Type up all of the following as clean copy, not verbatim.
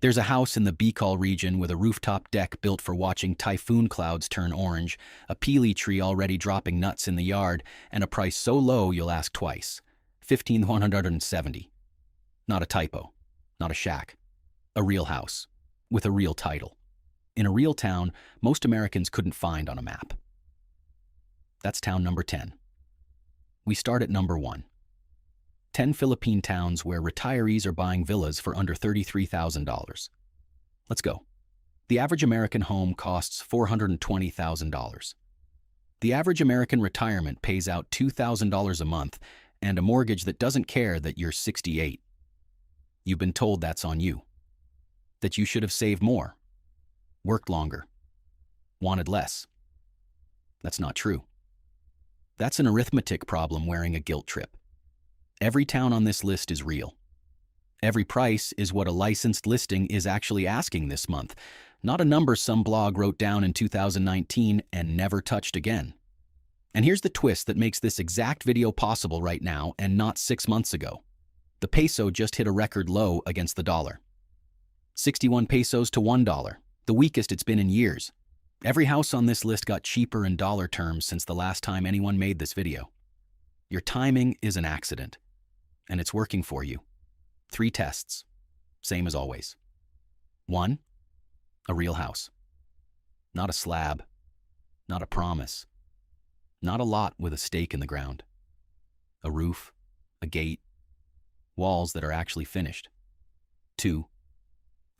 There's a house in the Bicol region with a rooftop deck built for watching typhoon clouds turn orange, a peely tree already dropping nuts in the yard, and a price so low you'll ask twice. 15,170. Not a typo. Not a shack. A real house. With a real title. In a real town most Americans couldn't find on a map. That's town number 10. We start at number 1. 10 Philippine towns where retirees are buying villas for under $33,000. Let's go. The average American home costs $420,000. The average American retirement pays out $2,000 a month and a mortgage that doesn't care that you're 68. You've been told that's on you. That you should have saved more, worked longer, wanted less. That's not true. That's an arithmetic problem wearing a guilt trip. Every town on this list is real. Every price is what a licensed listing is actually asking this month, not a number some blog wrote down in 2019 and never touched again. And here's the twist that makes this exact video possible right now and not 6 months ago. The peso just hit a record low against the dollar. 61 pesos to $1, the weakest it's been in years. Every house on this list got cheaper in dollar terms since the last time anyone made this video. Your timing is an accident, and it's working for you. 3 tests, same as always. 1, a real house. Not a slab, not a promise, not a lot with a stake in the ground. A roof, a gate, walls that are actually finished. 2,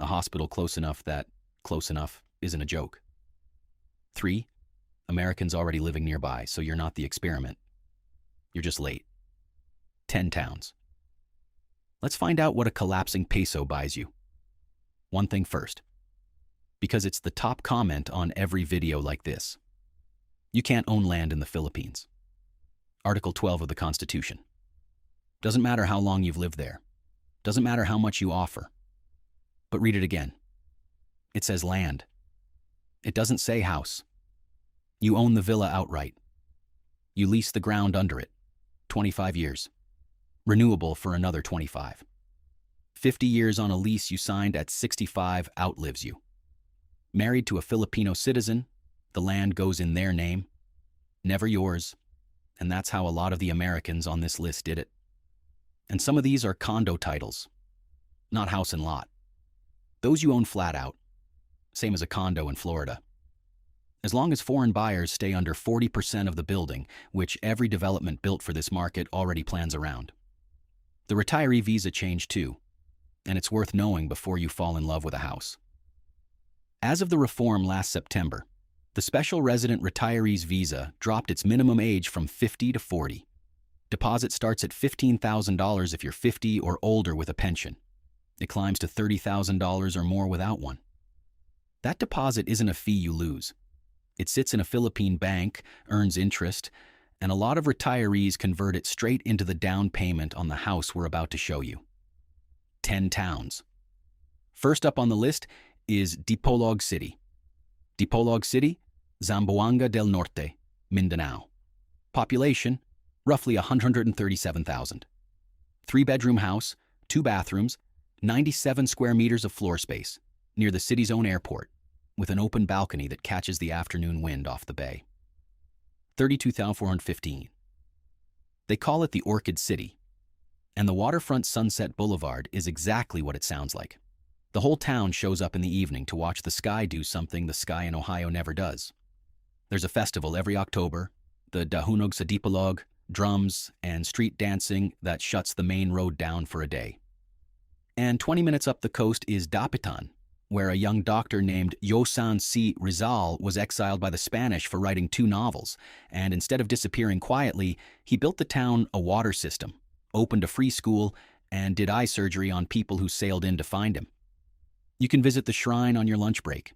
a hospital close enough that close enough isn't a joke. 3, Americans already living nearby, so you're not the experiment. You're just late. 10 towns. Let's find out what a collapsing peso buys you. One thing first, because it's the top comment on every video like this. You can't own land in the Philippines. Article 12 of the Constitution. Doesn't matter how long you've lived there. Doesn't matter how much you offer. But read it again. It says land. It doesn't say house. You own the villa outright. You lease the ground under it. 25 years. Renewable for another 25. 50 years on a lease you signed at 65 outlives you. Married to a Filipino citizen, the land goes in their name, never yours, and that's how a lot of the Americans on this list did it. And some of these are condo titles, not house and lot. Those you own flat out, same as a condo in Florida. As long as foreign buyers stay under 40% of the building, which every development built for this market already plans around. The retiree visa changed too, and it's worth knowing before you fall in love with a house. As of the reform last September, the Special Resident Retirees Visa dropped its minimum age from 50 to 40. Deposit starts at $15,000 if you're 50 or older with a pension. It climbs to $30,000 or more without one. That deposit isn't a fee you lose. It sits in a Philippine bank, earns interest, and a lot of retirees convert it straight into the down payment on the house we're about to show you. 10 towns. First up on the list is Dipolog City. Dipolog City, Zamboanga del Norte, Mindanao. Population, roughly 137,000. 3-bedroom house, 2 bathrooms, 97 square meters of floor space, near the city's own airport, with an open balcony that catches the afternoon wind off the bay. 32,415. They call it the Orchid City, and the waterfront Sunset Boulevard is exactly what it sounds like. The whole town shows up in the evening to watch the sky do something the sky in Ohio never does. There's a festival every October, the Dahunog sa Dipolog, drums, and street dancing that shuts the main road down for a day. And 20 minutes up the coast is Dapitan, where a young doctor named Yosan C. Rizal was exiled by the Spanish for writing 2 novels, and instead of disappearing quietly, he built the town a water system, opened a free school, and did eye surgery on people who sailed in to find him. You can visit the shrine on your lunch break.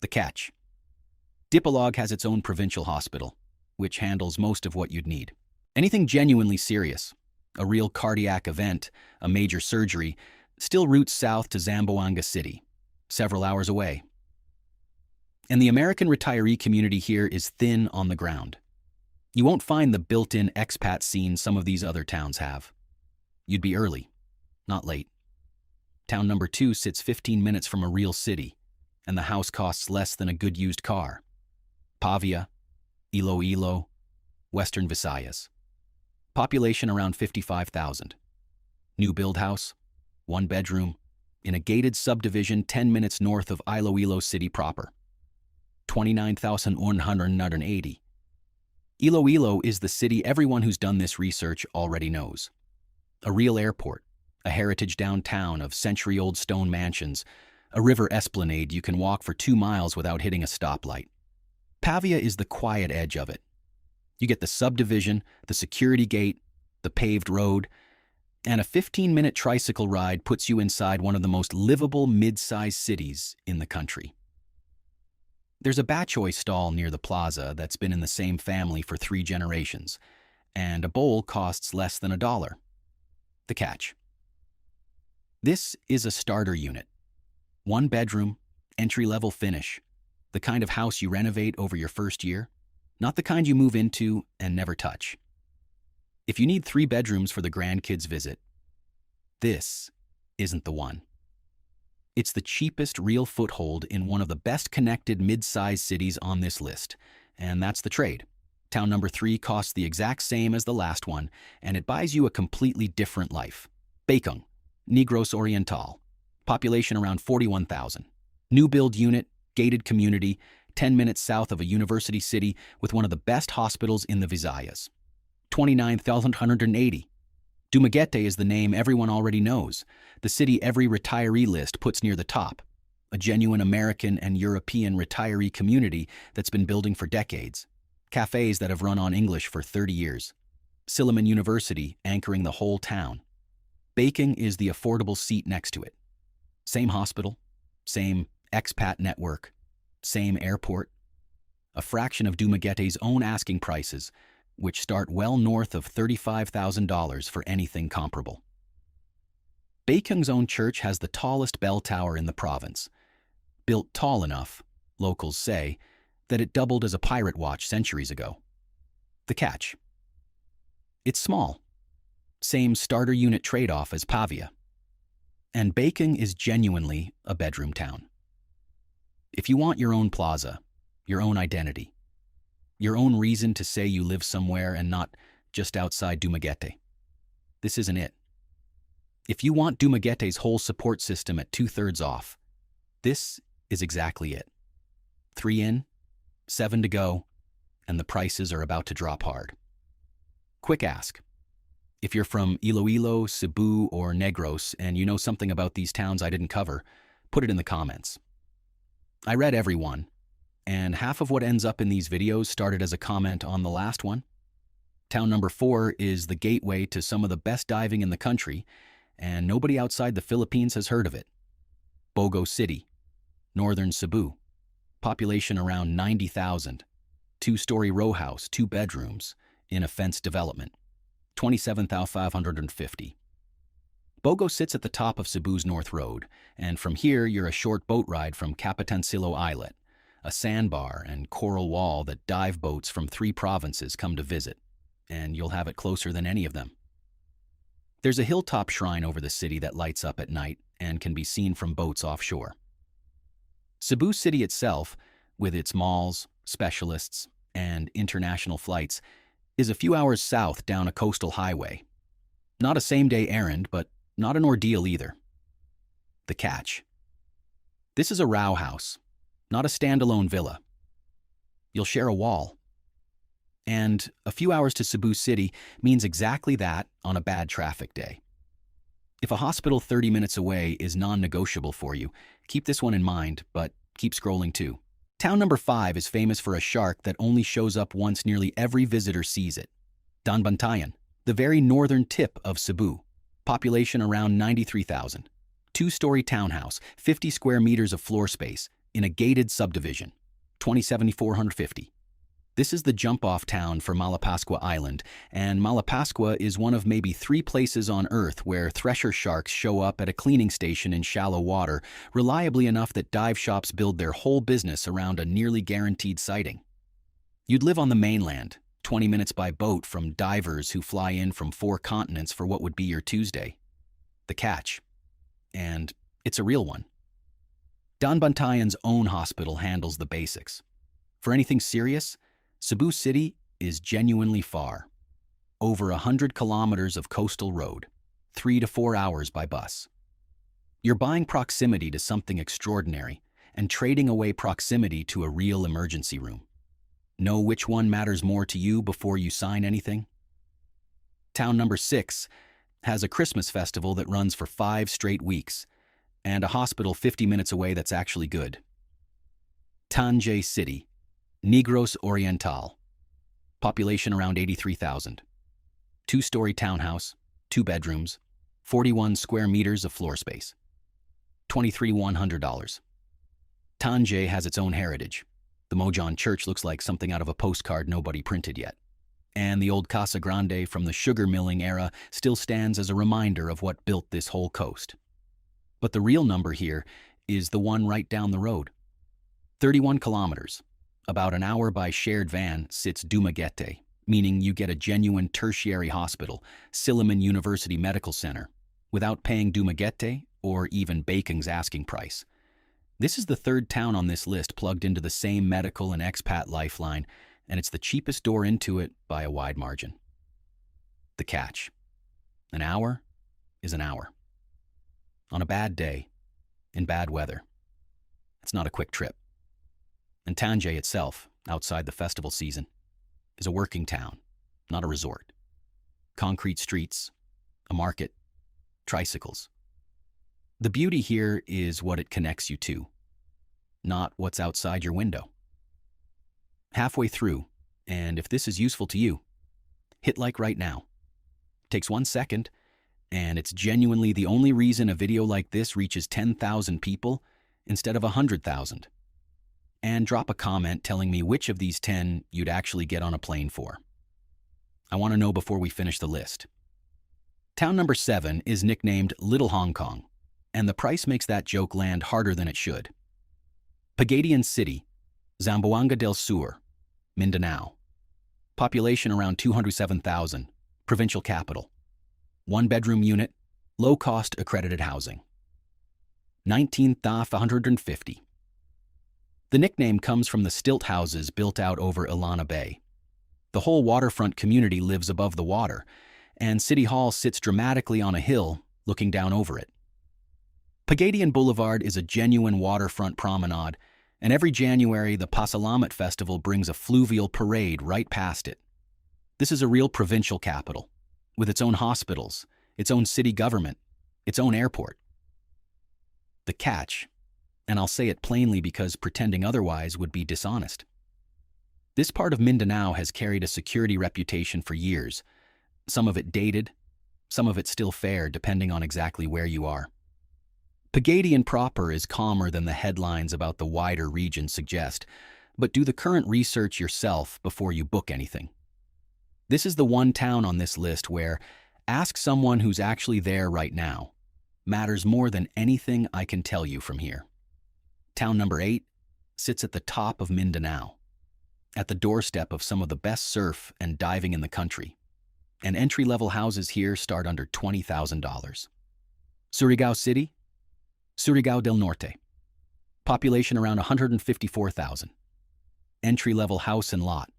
The catch. Dipolog has its own provincial hospital, which handles most of what you'd need. Anything genuinely serious, a real cardiac event, a major surgery, still routes south to Zamboanga City, several hours away. And the American retiree community here is thin on the ground. You won't find the built-in expat scene some of these other towns have. You'd be early, not late. Town number 2 sits 15 minutes from a real city, and the house costs less than a good used car. Pavia, Iloilo, Western Visayas. Population around 55,000. New build house, 1 bedroom, in a gated subdivision 10 minutes north of Iloilo City proper. 29,180. Iloilo is the city everyone who's done this research already knows. A real airport, a heritage downtown of century-old stone mansions, a river esplanade you can walk for 2 miles without hitting a stoplight. Pavia is the quiet edge of it. You get the subdivision, the security gate, the paved road, and a 15-minute tricycle ride puts you inside one of the most livable mid-sized cities in the country. There's a Bachoy stall near the plaza that's been in the same family for 3 generations, and a bowl costs less than $1. The catch. This is a starter unit. 1 bedroom, entry-level finish, the kind of house you renovate over your first year, not the kind you move into and never touch. If you need 3 bedrooms for the grandkids' visit, this isn't the one. It's the cheapest real foothold in one of the best-connected mid-sized cities on this list, and that's the trade. Town number 3 costs the exact same as the last one, and it buys you a completely different life. Bacong, Negros Oriental. Population around 41,000. New build unit, gated community, 10 minutes south of a university city with one of the best hospitals in the Visayas. 29,180. Dumaguete is the name everyone already knows, the city every retiree list puts near the top, a genuine American and European retiree community that's been building for decades, cafes that have run on English for 30 years, Silliman University anchoring the whole town. Bacong is the affordable seat next to it. Same hospital, same expat network, same airport, a fraction of Dumaguete's own asking prices, which start well north of $35,000 for anything comparable. Bacong's own church has the tallest bell tower in the province, built tall enough, locals say, that it doubled as a pirate watch centuries ago. The catch. It's small. Same starter unit trade-off as Pavia. And Bacong is genuinely a bedroom town. If you want your own plaza, your own identity, your own reason to say you live somewhere and not just outside Dumaguete, this isn't it. If you want Dumaguete's whole support system at 2/3 off, this is exactly it. 3 in, 7 to go, and the prices are about to drop hard. Quick ask. If you're from Iloilo, Cebu, or Negros and you know something about these towns I didn't cover, put it in the comments. I read every one, and half of what ends up in these videos started as a comment on the last one. Town number 4 is the gateway to some of the best diving in the country, and nobody outside the Philippines has heard of it. Bogo City, northern Cebu. Population around 90,000. 2-story row house, 2 bedrooms, in a fenced development. 27,550. Bogo sits at the top of Cebu's North Road, and from here you're a short boat ride from Capitancillo Islet, a sandbar and coral wall that dive boats from 3 provinces come to visit, and you'll have it closer than any of them. There's a hilltop shrine over the city that lights up at night and can be seen from boats offshore. Cebu City itself, with its malls, specialists, and international flights, is a few hours south down a coastal highway. Not a same-day errand, but not an ordeal either. The catch. This is a row house, not a standalone villa. You'll share a wall. And a few hours to Cebu City means exactly that on a bad traffic day. If a hospital 30 minutes away is non-negotiable for you, keep this one in mind, but keep scrolling too. Town number 5 is famous for a shark that only shows up once nearly every visitor sees it. Daanbantayan, the very northern tip of Cebu. Population around 93,000. 2-story townhouse, 50 square meters of floor space, in a gated subdivision. 27,450. This is the jump-off town for Malapascua Island, and Malapascua is one of maybe 3 places on Earth where thresher sharks show up at a cleaning station in shallow water, reliably enough that dive shops build their whole business around a nearly guaranteed sighting. You'd live on the mainland, 20 minutes by boat from divers who fly in from 4 continents for what would be your Tuesday. The catch. and it's a real one. Daanbantayan's own hospital handles the basics. For anything serious, Cebu City is genuinely far. Over 100 kilometers of coastal road, 3 to 4 hours by bus. You're buying proximity to something extraordinary and trading away proximity to a real emergency room. Know which one matters more to you before you sign anything? Town number 6 has a Christmas festival that runs for 5 straight weeks, and a hospital 50 minutes away that's actually good. Tanjay City, Negros Oriental. Population around 83,000. 2-story townhouse, 2 bedrooms, 41 square meters of floor space. $23,100. Tanjay has its own heritage. The Mojon Church looks like something out of a postcard nobody printed yet. And the old Casa Grande from the sugar milling era still stands as a reminder of what built this whole coast. But the real number here is the one right down the road. 31 kilometers. About an hour by shared van sits Dumaguete, meaning you get a genuine tertiary hospital, Silliman University Medical Center, without paying Dumaguete or even Bacong's asking price. This is the 3rd town on this list plugged into the same medical and expat lifeline, and it's the cheapest door into it by a wide margin. The catch. An hour is an hour. On a bad day, in bad weather. It's not a quick trip. And Tanjay itself, outside the festival season, is a working town, not a resort. Concrete streets, a market, tricycles. The beauty here is what it connects you to, not what's outside your window. Halfway through, and if this is useful to you, hit like right now. It takes 1 second, and it's genuinely the only reason a video like this reaches 10,000 people instead of 100,000. And drop a comment telling me which of these 10 you'd actually get on a plane for. I want to know before we finish the list. Town number 7 is nicknamed Little Hong Kong, and the price makes that joke land harder than it should. Pagadian City, Zamboanga del Sur, Mindanao. Population around 207,000, provincial capital. 1-bedroom unit, low-cost accredited housing. 19,150. The nickname comes from the stilt houses built out over Ilana Bay. The whole waterfront community lives above the water, and City Hall sits dramatically on a hill looking down over it. Pagadian Boulevard is a genuine waterfront promenade, and every January the Pasalamat Festival brings a fluvial parade right past it. This is a real provincial capital, with its own hospitals, its own city government, its own airport. The catch, and I'll say it plainly because pretending otherwise would be dishonest. This part of Mindanao has carried a security reputation for years, some of it dated, some of it still fair depending on exactly where you are. Pagadian proper is calmer than the headlines about the wider region suggest, but do the current research yourself before you book anything. This is the one town on this list where ask someone who's actually there right now matters more than anything I can tell you from here. Town number 8 sits at the top of Mindanao, at the doorstep of some of the best surf and diving in the country, and entry-level houses here start under $20,000. Surigao City, Surigao del Norte. Population around 154,000. Entry-level house and lot,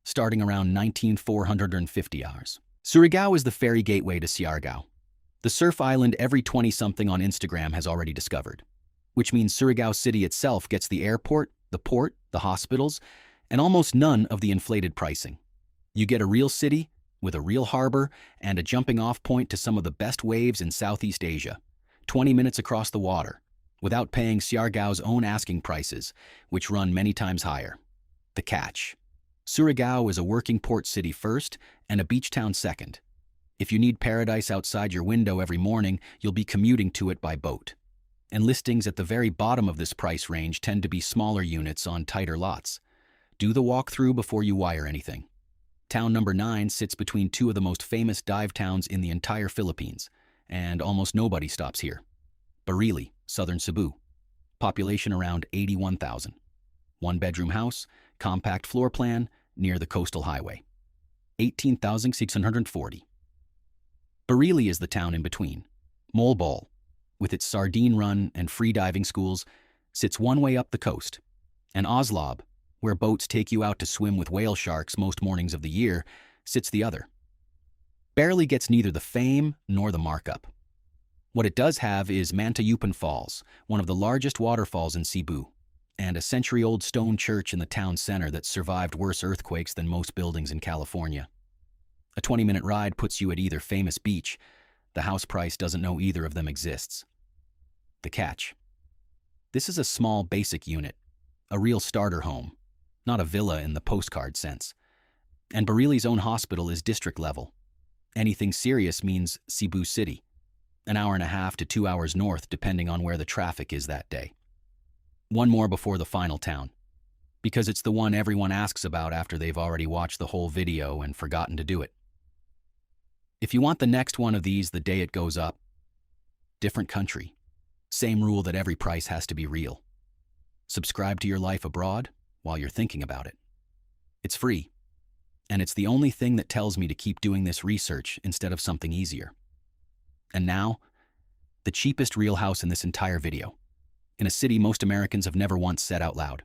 starting around 19,450 hours. Surigao is the ferry gateway to Siargao, the surf island every 20-something on Instagram has already discovered, which means Surigao City itself gets the airport, the port, the hospitals, and almost none of the inflated pricing. You get a real city with a real harbor and a jumping-off point to some of the best waves in Southeast Asia, 20 minutes across the water, without paying Siargao's own asking prices, which run many times higher. The catch. Surigao is a working port city first and a beach town second. If you need paradise outside your window every morning, you'll be commuting to it by boat. And listings at the very bottom of this price range tend to be smaller units on tighter lots. Do the walkthrough before you wire anything. Town number 9 sits between 2 of the most famous dive towns in the entire Philippines, and almost nobody stops here. Barili, southern Cebu. Population around 81,000. 1-bedroom house, compact floor plan, near the coastal highway. 18,640. Barili is the town in between. Molbol, with its sardine run and free diving schools, sits one way up the coast, and Oslob, where boats take you out to swim with whale sharks most mornings of the year, sits the other. Barili gets neither the fame nor the markup. What it does have is Mantayupan Falls, one of the largest waterfalls in Cebu, and a century-old stone church in the town center that survived worse earthquakes than most buildings in California. A 20-minute ride puts you at either famous beach. The house price doesn't know either of them exists. The catch. This is a small, basic unit, a real starter home, not a villa in the postcard sense. And Barili's own hospital is district level. Anything serious means Cebu City, an hour and a half to 2 hours north depending on where the traffic is that day. One more before the final town, because it's the one everyone asks about after they've already watched the whole video and forgotten to do it. If you want the next one of these the day it goes up, different country, same rule that every price has to be real. Subscribe to Your Life Abroad while you're thinking about it. It's free, and it's the only thing that tells me to keep doing this research instead of something easier. And now, the cheapest real house in this entire video, in a city most Americans have never once said out loud.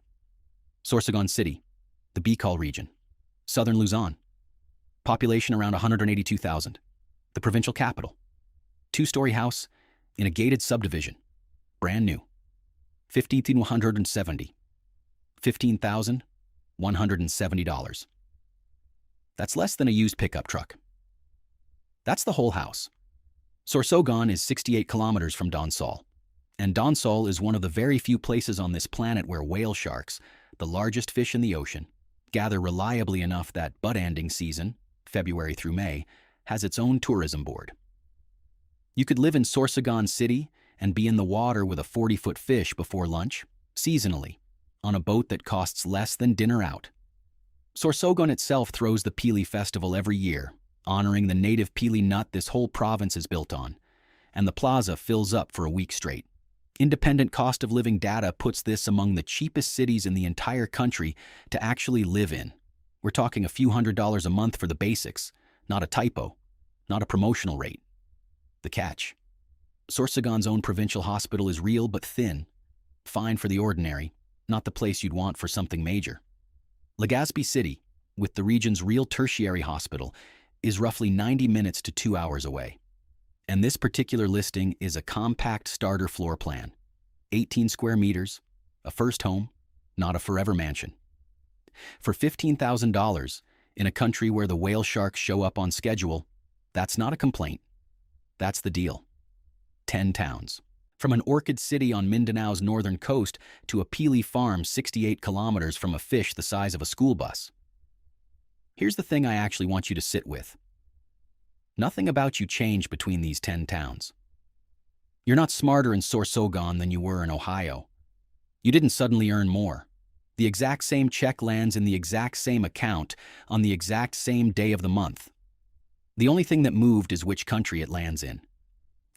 Sorsogon City, the Bacong region, southern Luzon. Population around 182,000. The provincial capital. 2-story house in a gated subdivision. Brand new. 15,170. $15,170. That's less than a used pickup truck. That's the whole house. Sorsogon is 68 kilometers from Donsol, and Donsol is one of the very few places on this planet where whale sharks, the largest fish in the ocean, gather reliably enough that bud-ending season, February through May, has its own tourism board. You could live in Sorsogon City and be in the water with a 40-foot fish before lunch, seasonally, on a boat that costs less than dinner out. Sorsogon itself throws the Pili Festival every year, honoring the native Pili nut this whole province is built on, and the plaza fills up for a week straight. Independent cost of living data puts this among the cheapest cities in the entire country to actually live in. We're talking a few $100s a month for the basics, not a typo, not a promotional rate. The catch. Sorsogon's own provincial hospital is real but thin, fine for the ordinary, not the place you'd want for something major. Legazpi City, with the region's real tertiary hospital, is roughly 90 minutes to 2 hours away. And this particular listing is a compact starter floor plan. 18 square meters, a first home, not a forever mansion. For $15,000, in a country where the whale sharks show up on schedule, that's not a complaint. That's the deal. 10 towns. From an orchid city on Mindanao's northern coast to a Pili farm 68 kilometers from a fish the size of a school bus. Here's the thing I actually want you to sit with. Nothing about you changed between these 10 towns. You're not smarter in Sorsogon than you were in Ohio. You didn't suddenly earn more. The exact same check lands in the exact same account on the exact same day of the month. The only thing that moved is which country it lands in.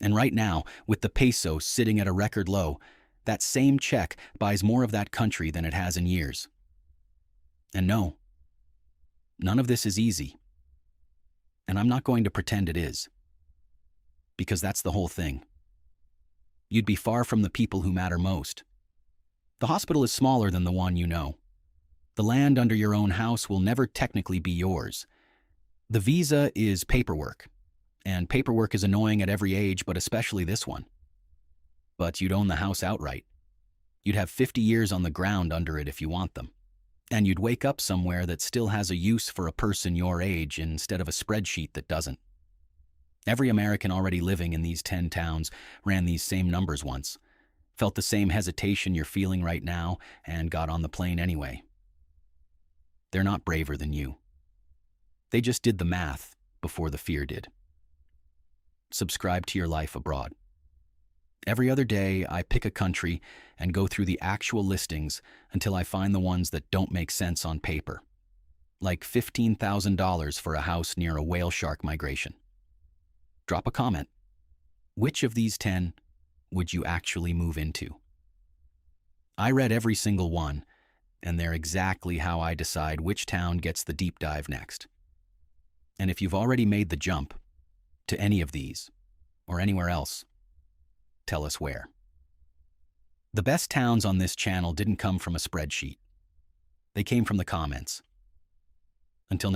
And right now, with the peso sitting at a record low, that same check buys more of that country than it has in years. And no, none of this is easy. And I'm not going to pretend it is. Because that's the whole thing. You'd be far from the people who matter most. The hospital is smaller than the one you know. The land under your own house will never technically be yours. The visa is paperwork. And paperwork is annoying at every age, but especially this one. But you'd own the house outright. You'd have 50 years on the ground under it if you want them. And you'd wake up somewhere that still has a use for a person your age instead of a spreadsheet that doesn't. Every American already living in these 10 towns ran these same numbers once, felt the same hesitation you're feeling right now, and got on the plane anyway. They're not braver than you. They just did the math before the fear did. Subscribe to Your Life Abroad. Every other day, I pick a country and go through the actual listings until I find the ones that don't make sense on paper. Like $15,000 for a house near a whale shark migration. Drop a comment. Which of these 10 would you actually move into? I read every single one, and they're exactly how I decide which town gets the deep dive next. And if you've already made the jump to any of these, or anywhere else, Tell us where. The best towns on this channel didn't come from a spreadsheet. They came from the comments. Until next